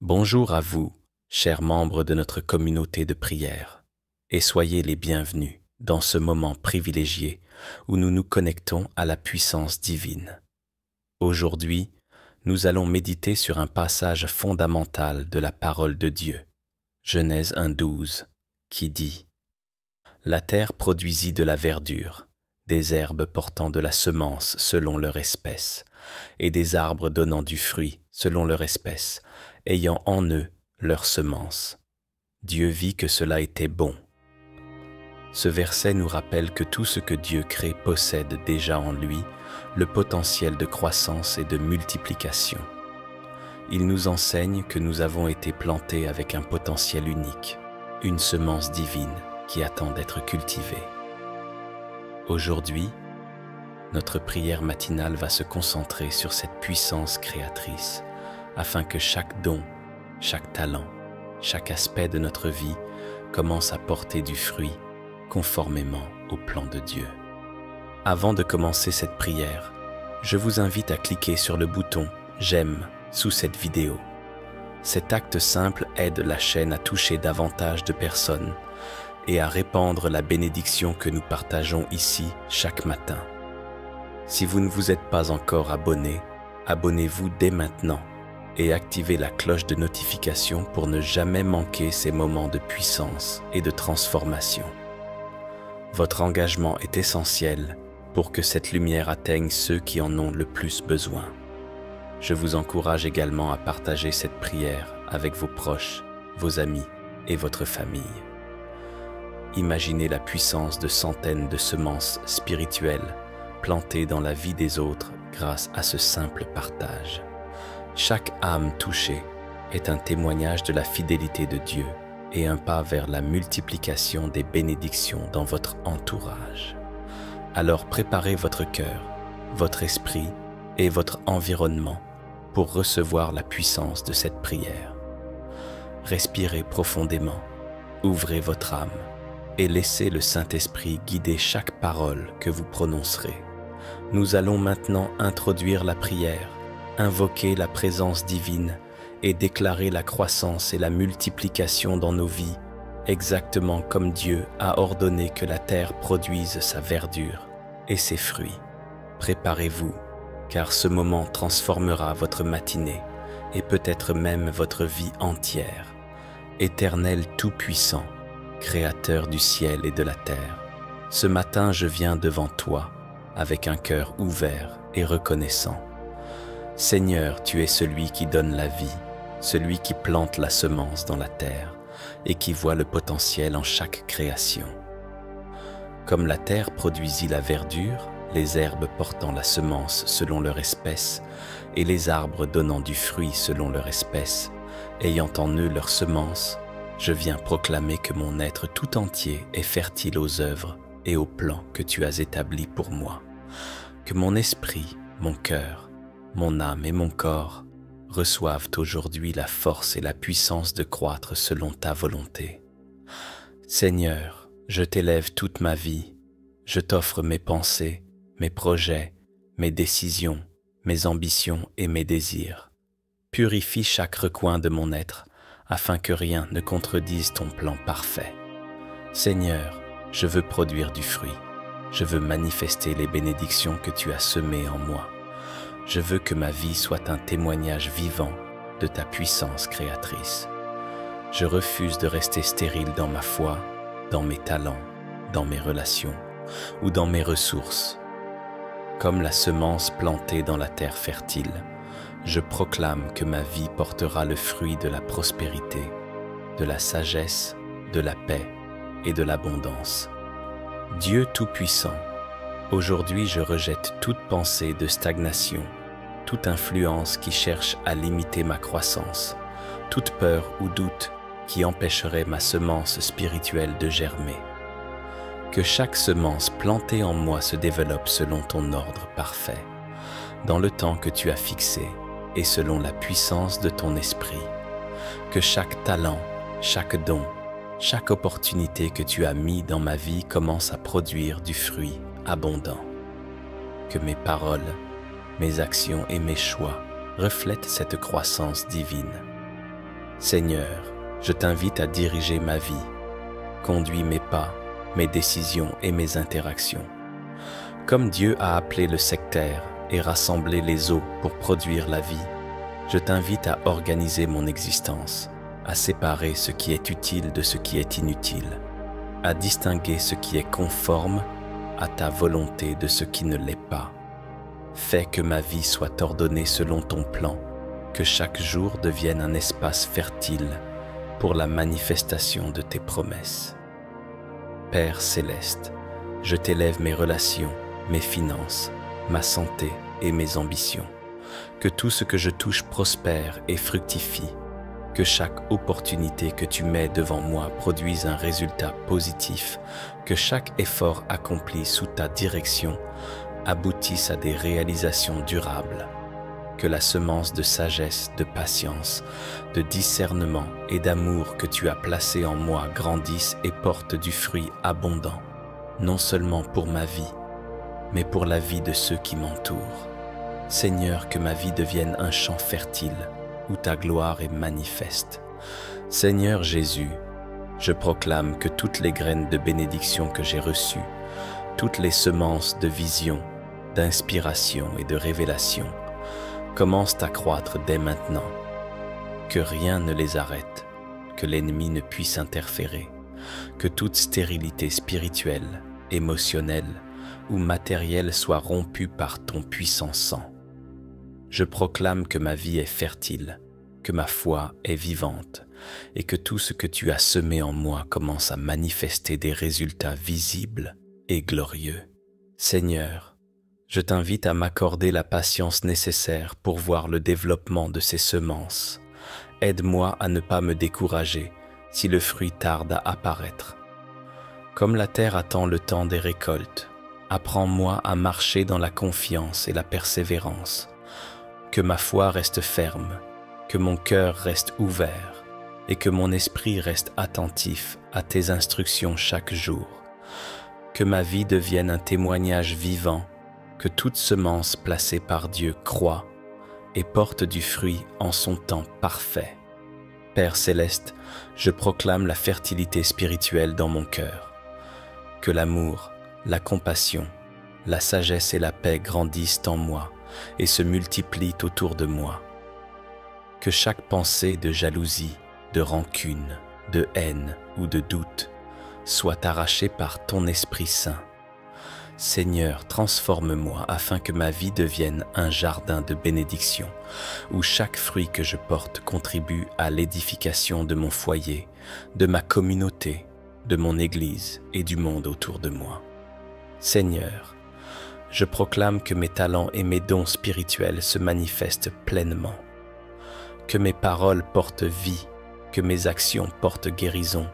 Bonjour à vous, chers membres de notre communauté de prière, et soyez les bienvenus dans ce moment privilégié où nous nous connectons à la puissance divine. Aujourd'hui, nous allons méditer sur un passage fondamental de la parole de Dieu, Genèse 1:12, qui dit « La terre produisit de la verdure, des herbes portant de la semence selon leur espèce, et des arbres donnant du fruit selon leur espèce, ayant en eux leur semence. Dieu vit que cela était bon. » Ce verset nous rappelle que tout ce que Dieu crée possède déjà en lui le potentiel de croissance et de multiplication. Il nous enseigne que nous avons été plantés avec un potentiel unique, une semence divine qui attend d'être cultivée. Aujourd'hui, notre prière matinale va se concentrer sur cette puissance créatrice, afin que chaque don, chaque talent, chaque aspect de notre vie commence à porter du fruit conformément au plan de Dieu. Avant de commencer cette prière, je vous invite à cliquer sur le bouton « J'aime » sous cette vidéo. Cet acte simple aide la chaîne à toucher davantage de personnes et à répandre la bénédiction que nous partageons ici chaque matin. Si vous ne vous êtes pas encore abonné, abonnez-vous dès maintenant et activez la cloche de notification pour ne jamais manquer ces moments de puissance et de transformation. Votre engagement est essentiel pour que cette lumière atteigne ceux qui en ont le plus besoin. Je vous encourage également à partager cette prière avec vos proches, vos amis et votre famille. Imaginez la puissance de centaines de semences spirituelles plantées dans la vie des autres grâce à ce simple partage. Chaque âme touchée est un témoignage de la fidélité de Dieu et un pas vers la multiplication des bénédictions dans votre entourage. Alors préparez votre cœur, votre esprit et votre environnement pour recevoir la puissance de cette prière. Respirez profondément, ouvrez votre âme et laissez le Saint-Esprit guider chaque parole que vous prononcerez. Nous allons maintenant introduire la prière, invoquer la présence divine et déclarer la croissance et la multiplication dans nos vies, exactement comme Dieu a ordonné que la terre produise sa verdure et ses fruits. Préparez-vous, car ce moment transformera votre matinée et peut-être même votre vie entière. Éternel Tout-Puissant, Créateur du ciel et de la terre, ce matin je viens devant toi avec un cœur ouvert et reconnaissant. Seigneur, tu es celui qui donne la vie, celui qui plante la semence dans la terre et qui voit le potentiel en chaque création. Comme la terre produisit la verdure, les herbes portant la semence selon leur espèce et les arbres donnant du fruit selon leur espèce, ayant en eux leur semence, je viens proclamer que mon être tout entier est fertile aux œuvres et aux plans que tu as établis pour moi. Que mon esprit, mon cœur, mon âme et mon corps reçoivent aujourd'hui la force et la puissance de croître selon ta volonté. Seigneur, je t'élève toute ma vie, je t'offre mes pensées, mes projets, mes décisions, mes ambitions et mes désirs. Purifie chaque recoin de mon être, afin que rien ne contredise ton plan parfait. Seigneur, je veux produire du fruit, je veux manifester les bénédictions que tu as semées en moi. Je veux que ma vie soit un témoignage vivant de ta puissance créatrice. Je refuse de rester stérile dans ma foi, dans mes talents, dans mes relations ou dans mes ressources. Comme la semence plantée dans la terre fertile, je proclame que ma vie portera le fruit de la prospérité, de la sagesse, de la paix et de l'abondance. Dieu Tout-Puissant, aujourd'hui je rejette toute pensée de stagnation, toute influence qui cherche à limiter ma croissance, toute peur ou doute qui empêcherait ma semence spirituelle de germer. Que chaque semence plantée en moi se développe selon ton ordre parfait, dans le temps que tu as fixé et selon la puissance de ton esprit. Que chaque talent, chaque don, chaque opportunité que tu as mis dans ma vie commence à produire du fruit abondant. Que mes paroles, mes actions et mes choix reflètent cette croissance divine. Seigneur, je t'invite à diriger ma vie. Conduis mes pas, mes décisions et mes interactions. Comme Dieu a appelé le sectaire et rassemblé les eaux pour produire la vie, je t'invite à organiser mon existence, à séparer ce qui est utile de ce qui est inutile, à distinguer ce qui est conforme à ta volonté de ce qui ne l'est pas. Fais que ma vie soit ordonnée selon ton plan, que chaque jour devienne un espace fertile pour la manifestation de tes promesses. Père céleste, je t'élève mes relations, mes finances, ma santé et mes ambitions. Que tout ce que je touche prospère et fructifie. Que chaque opportunité que tu mets devant moi produise un résultat positif. Que chaque effort accompli sous ta direction aboutisse à des réalisations durables. Que la semence de sagesse, de patience, de discernement et d'amour que tu as placée en moi grandisse et porte du fruit abondant, non seulement pour ma vie, mais pour la vie de ceux qui m'entourent. Seigneur, que ma vie devienne un champ fertile où ta gloire est manifeste. Seigneur Jésus, je proclame que toutes les graines de bénédiction que j'ai reçues, toutes les semences de vision, d'inspiration et de révélation commencent à croître dès maintenant. Que rien ne les arrête, que l'ennemi ne puisse interférer, que toute stérilité spirituelle, émotionnelle ou matérielle soit rompue par ton puissant sang. Je proclame que ma vie est fertile, que ma foi est vivante et que tout ce que tu as semé en moi commence à manifester des résultats visibles et glorieux. Seigneur, je t'invite à m'accorder la patience nécessaire pour voir le développement de ces semences. Aide-moi à ne pas me décourager si le fruit tarde à apparaître. Comme la terre attend le temps des récoltes, apprends-moi à marcher dans la confiance et la persévérance. Que ma foi reste ferme, que mon cœur reste ouvert et que mon esprit reste attentif à tes instructions chaque jour. Que ma vie devienne un témoignage vivant, que toute semence placée par Dieu croît et porte du fruit en son temps parfait. Père céleste, je proclame la fertilité spirituelle dans mon cœur. Que l'amour, la compassion, la sagesse et la paix grandissent en moi et se multiplient autour de moi. Que chaque pensée de jalousie, de rancune, de haine ou de doute soit arrachée par ton Esprit Saint. Seigneur, transforme-moi afin que ma vie devienne un jardin de bénédiction, où chaque fruit que je porte contribue à l'édification de mon foyer, de ma communauté, de mon Église et du monde autour de moi. Seigneur, je proclame que mes talents et mes dons spirituels se manifestent pleinement, que mes paroles portent vie, que mes actions portent guérison,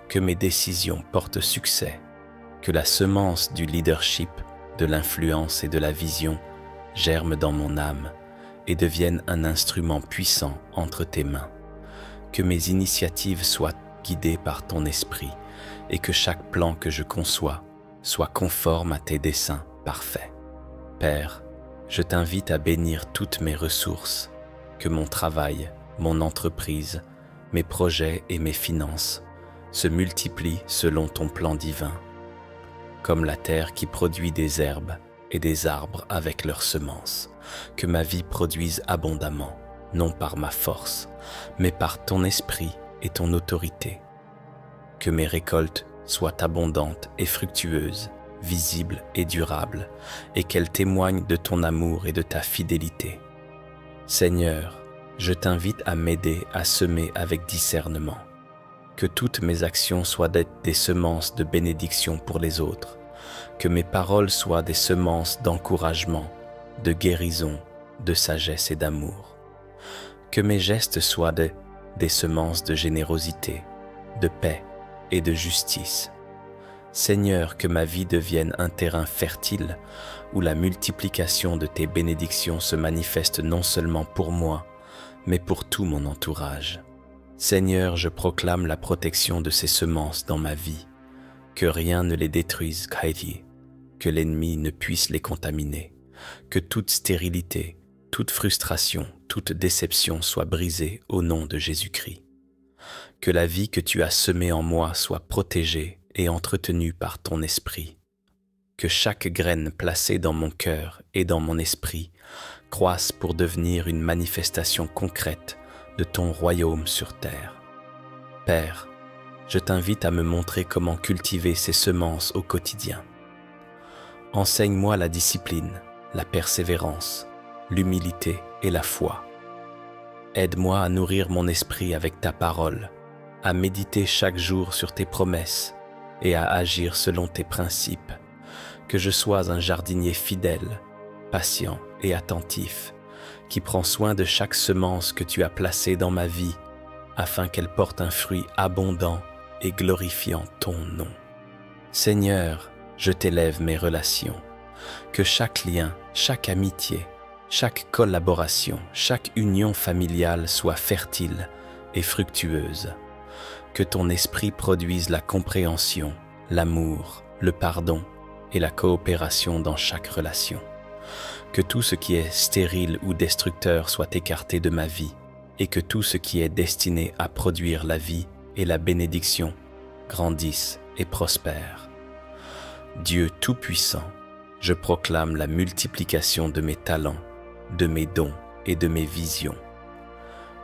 que mes décisions portent succès, que la semence du leadership, de l'influence et de la vision germe dans mon âme et devienne un instrument puissant entre tes mains. Que mes initiatives soient guidées par ton esprit et que chaque plan que je conçois soit conforme à tes desseins parfaits. Père, je t'invite à bénir toutes mes ressources, que mon travail, mon entreprise, mes projets et mes finances se multiplient selon ton plan divin, comme la terre qui produit des herbes et des arbres avec leurs semences, que ma vie produise abondamment, non par ma force, mais par ton esprit et ton autorité. Que mes récoltes soient abondantes et fructueuses, visibles et durables, et qu'elles témoignent de ton amour et de ta fidélité. Seigneur, je t'invite à m'aider à semer avec discernement. Que toutes mes actions soient des semences de bénédiction pour les autres, que mes paroles soient des semences d'encouragement, de guérison, de sagesse et d'amour, que mes gestes soient des semences de générosité, de paix et de justice. Seigneur, que ma vie devienne un terrain fertile où la multiplication de tes bénédictions se manifeste non seulement pour moi, mais pour tout mon entourage. Seigneur, je proclame la protection de ces semences dans ma vie, que rien ne les détruise, que l'ennemi ne puisse les contaminer, que toute stérilité, toute frustration, toute déception soit brisée au nom de Jésus-Christ. Que la vie que tu as semée en moi soit protégée et entretenue par ton esprit. Que chaque graine placée dans mon cœur et dans mon esprit croisse pour devenir une manifestation concrète de ton royaume sur terre. Père, je t'invite à me montrer comment cultiver ces semences au quotidien. Enseigne-moi la discipline, la persévérance, l'humilité et la foi. Aide-moi à nourrir mon esprit avec ta parole, à méditer chaque jour sur tes promesses et à agir selon tes principes. Que je sois un jardinier fidèle, patient et attentif, qui prend soin de chaque semence que tu as placée dans ma vie, afin qu'elle porte un fruit abondant et glorifiant ton nom. Seigneur, je t'élève mes relations. Que chaque lien, chaque amitié, chaque collaboration, chaque union familiale soit fertile et fructueuse. Que ton esprit produise la compréhension, l'amour, le pardon et la coopération dans chaque relation. Que tout ce qui est stérile ou destructeur soit écarté de ma vie et que tout ce qui est destiné à produire la vie et la bénédiction grandisse et prospère. Dieu Tout-Puissant, je proclame la multiplication de mes talents, de mes dons et de mes visions.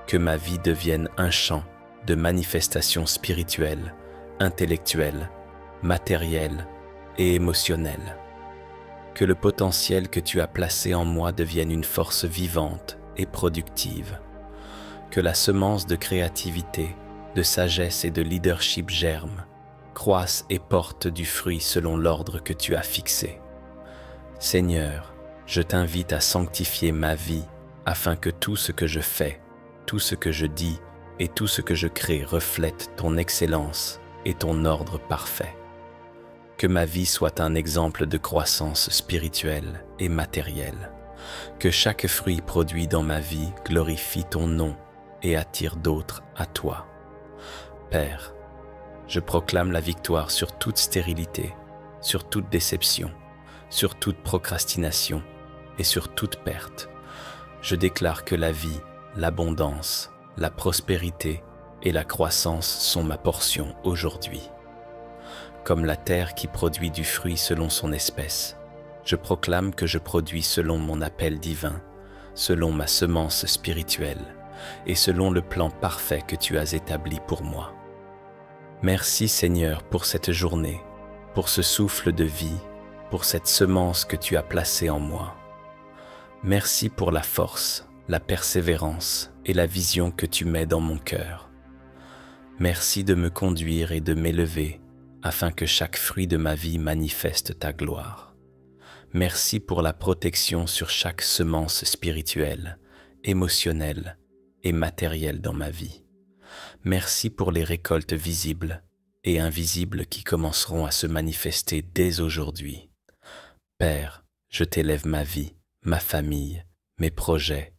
Que ma vie devienne un champ de manifestations spirituelles, intellectuelles, matérielles et émotionnelles. Que le potentiel que tu as placé en moi devienne une force vivante et productive. Que la semence de créativité, de sagesse et de leadership germe, croisse et porte du fruit selon l'ordre que tu as fixé. Seigneur, je t'invite à sanctifier ma vie afin que tout ce que je fais, tout ce que je dis et tout ce que je crée reflète ton excellence et ton ordre parfait. Que ma vie soit un exemple de croissance spirituelle et matérielle. Que chaque fruit produit dans ma vie glorifie ton nom et attire d'autres à toi. Père, je proclame la victoire sur toute stérilité, sur toute déception, sur toute procrastination et sur toute perte. Je déclare que la vie, l'abondance, la prospérité et la croissance sont ma portion aujourd'hui. Comme la terre qui produit du fruit selon son espèce, je proclame que je produis selon mon appel divin, selon ma semence spirituelle et selon le plan parfait que tu as établi pour moi. Merci Seigneur pour cette journée, pour ce souffle de vie, pour cette semence que tu as placée en moi. Merci pour la force, la persévérance et la vision que tu mets dans mon cœur. Merci de me conduire et de m'élever afin que chaque fruit de ma vie manifeste ta gloire. Merci pour la protection sur chaque semence spirituelle, émotionnelle et matérielle dans ma vie. Merci pour les récoltes visibles et invisibles qui commenceront à se manifester dès aujourd'hui. Père, je t'élève ma vie, ma famille, mes projets,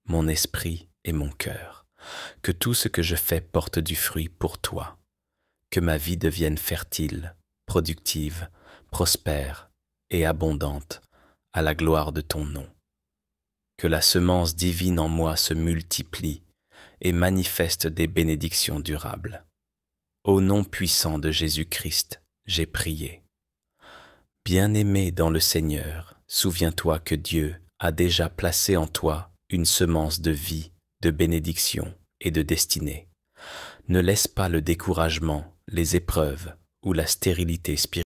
mon esprit et mon cœur. Que tout ce que je fais porte du fruit pour toi. Que ma vie devienne fertile, productive, prospère et abondante à la gloire de ton nom. Que la semence divine en moi se multiplie et manifeste des bénédictions durables. Au nom puissant de Jésus-Christ, j'ai prié. Bien-aimé dans le Seigneur, souviens-toi que Dieu a déjà placé en toi une semence de vie, de bénédiction et de destinée. Ne laisse pas le découragement, les épreuves ou la stérilité spirituelle